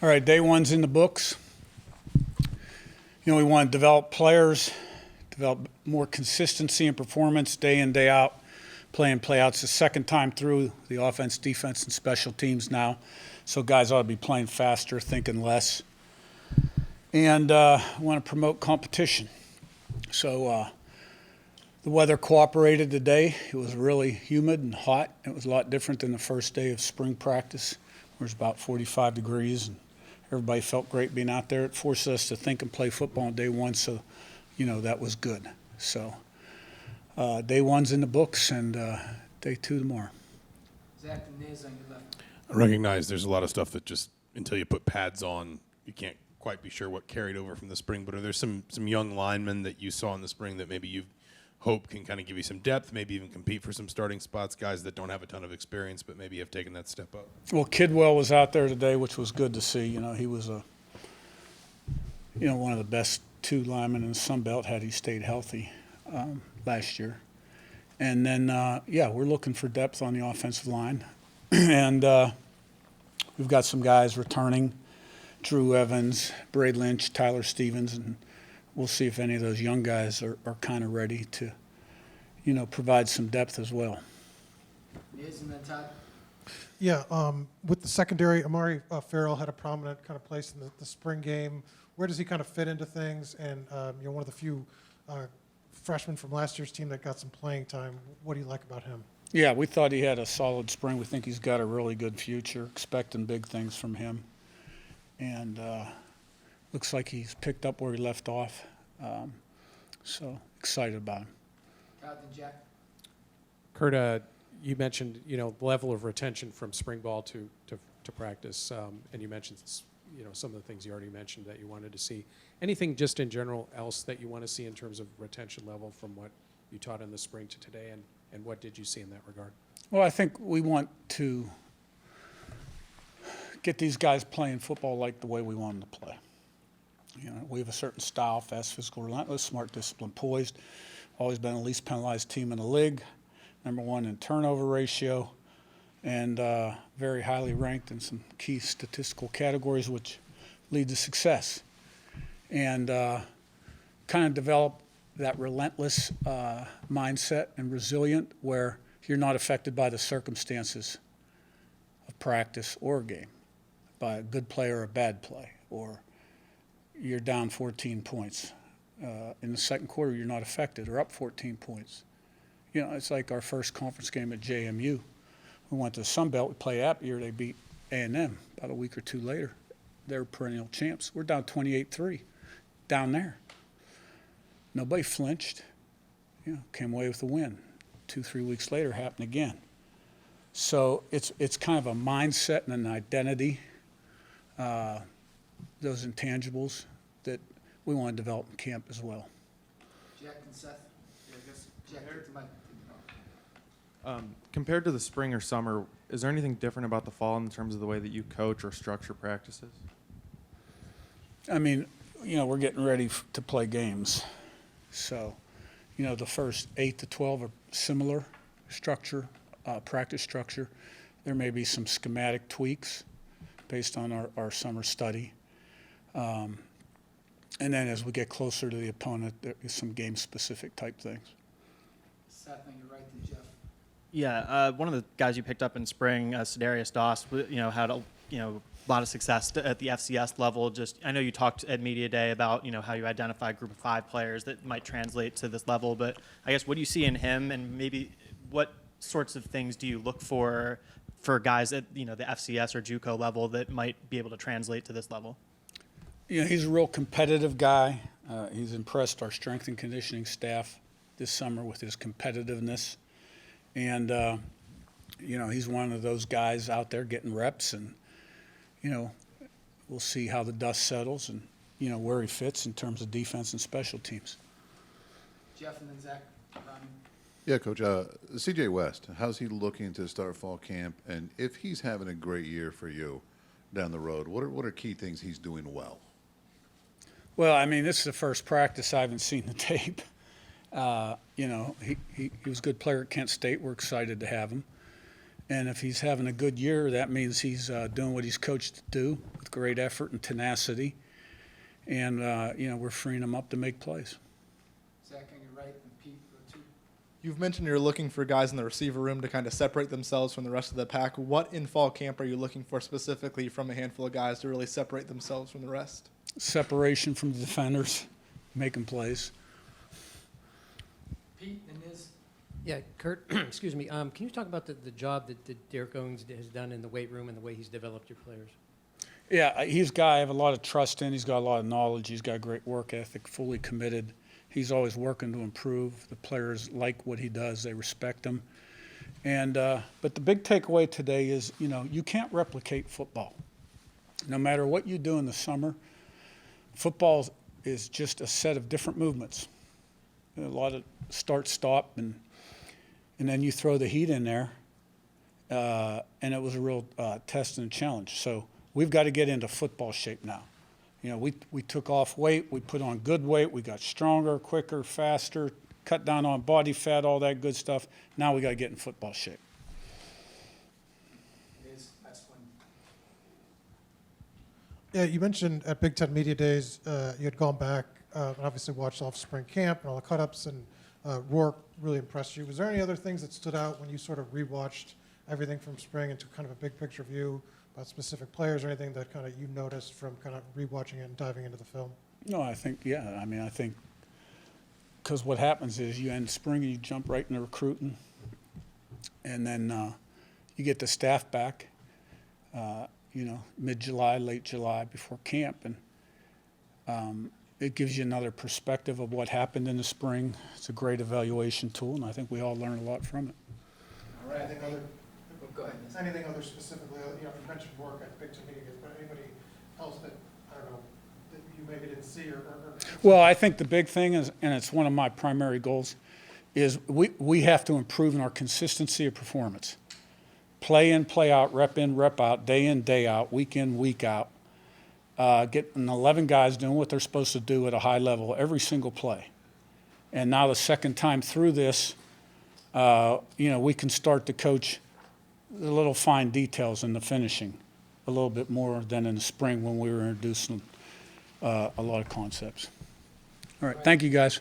All right, day one's in the books. We want to develop players, develop more consistency in performance day in, day out, play in, play out. It's the second time through the offense, defense, and special teams now. So guys ought to be playing faster, thinking less. And want to promote competition. So the weather cooperated today. It was really humid and hot. It was a lot different than the first day of spring practice, where it was about 45 degrees. And everybody felt great being out there. It forced us to think and play football on day one, so, that was good. So day one's in the books, and day two tomorrow. Zach, the Niz on your left. I recognize there's a lot of stuff that just, until you put pads on, you can't quite be sure what carried over from the spring, but are there some young linemen that you saw in the spring that maybe you hope can kind of give you some depth, maybe even compete for some starting spots, guys that don't have a ton of experience but maybe have taken that step up? Well, Kidwell was out there today, which was good to see. He was one of the best two linemen in the Sun Belt had he stayed healthy last year. And then, we're looking for depth on the offensive line. And we've got some guys returning, Drew Evans, Braid Lynch, Tyler Stevens, and we'll see if any of those young guys are kind of ready to, provide some depth as well. Niz and then Todd. Yeah, with the secondary, Amari Farrell had a prominent kind of place in the spring game. Where does he kind of fit into things? And one of the few freshmen from last year's team that got some playing time. What do you like about him? Yeah, we thought he had a solid spring. We think he's got a really good future, expecting big things from him. And looks like he's picked up where he left off. So excited about him. Todd and Jack. Curt, you mentioned, the level of retention from spring ball to practice, and you mentioned, some of the things you already mentioned that you wanted to see. Anything just in general else that you want to see in terms of retention level from what you taught in the spring to today, and what did you see in that regard? Well, I think we want to get these guys playing football like the way we want them to play. We have a certain style: fast, physical, relentless, smart, disciplined, poised. Always been the least penalized team in the league, #1 in turnover ratio, and very highly ranked in some key statistical categories which lead to success. And kind of develop that relentless mindset and resilient where you're not affected by the circumstances of practice or a game, by a good play or a bad play, or you're down 14 points. In the second quarter, you're not affected, or up 14 points. It's like our first conference game at JMU. We went to the Sun Belt. We play App year. They beat A&M about a week or two later. They're perennial champs. We're down 28-3 down there. Nobody flinched. Came away with the win. 2-3 weeks later, happened again. So it's kind of a mindset and an identity, those intangibles that we want to develop in camp as well. Jack and Seth. Yeah, I guess Jack, get the mic. Compared to the spring or summer, is there anything different about the fall in terms of the way that you coach or structure practices? I mean, we're getting ready to play games. So, the first 8 to 12 are similar structure, practice structure. There may be some schematic tweaks based on our summer study. And then as we get closer to the opponent, there is some game-specific type things. Seth on your right to Jeff. Yeah, one of the guys you picked up in spring, Sedarius Doss, had a lot of success at the FCS level. I know you talked at Media Day about how you identify a group of 5 players that might translate to this level. But I guess what do you see in him, and maybe what sorts of things do you look for guys at the FCS or JUCO level that might be able to translate to this level? He's a real competitive guy. He's impressed our strength and conditioning staff this summer with his competitiveness. And, he's one of those guys out there getting reps, and, we'll see how the dust settles and, where he fits in terms of defense and special teams. Jeff and then Zach. Ronnie. Yeah, Coach. CJ West, how's he looking to start fall camp? And if he's having a great year for you down the road, what are key things he's doing well? Well, I mean, this is the first practice I haven't seen the tape. He was a good player at Kent State. We're excited to have him. And if he's having a good year, that means he's doing what he's coached to do with great effort and tenacity. And, we're freeing him up to make plays. Zach on your right and Pete, go 2. You've mentioned you're looking for guys in the receiver room to kind of separate themselves from the rest of the pack. What in fall camp are you looking for specifically from a handful of guys to really separate themselves from the rest? Separation from the defenders, making plays. Pete and Niz. Yeah, Curt, excuse me. Can you talk about the job that Derek Owens has done in the weight room and the way he's developed your players? Yeah, he's a guy I have a lot of trust in. He's got a lot of knowledge. He's got great work ethic, fully committed. He's always working to improve. The players like what he does. They respect him. And but the big takeaway today is, you can't replicate football. No matter what you do in the summer, football is just a set of different movements. A lot of start, stop, and then you throw the heat in there. And it was a real test and challenge. So we've got to get into football shape now. We took off weight, we put on good weight, we got stronger, quicker, faster, cut down on body fat, all that good stuff. Now we got to get in football shape. Niz, last one. Yeah, you mentioned at Big Ten Media Days you had gone back and obviously watched off spring camp and all the cut-ups, and Rourke really impressed you. Was there any other things that stood out when you sort of rewatched everything from spring into kind of a big picture view about specific players or anything that kind of you noticed from kind of rewatching it and diving into the film? No, I think because what happens is you end spring and you jump right into recruiting, and then you get the staff back, mid-July, late July, before camp, and it gives you another perspective of what happened in the spring. It's a great evaluation tool, and I think we all learn a lot from it. All right, Anything other, go ahead, Niz. anything other specifically, you mentioned work at Big Ten Media Days, but anybody else that, I don't know, that you maybe didn't see or Well, I think the big thing is, and it's one of my primary goals, is we have to improve in our consistency of performance. Play in, play out, rep in, rep out, day in, day out, week in, week out. Getting 11 guys doing what they're supposed to do at a high level every single play. And now the second time through this, we can start to coach the little fine details in the finishing a little bit more than in the spring when we were introducing a lot of concepts. All right, thank you guys.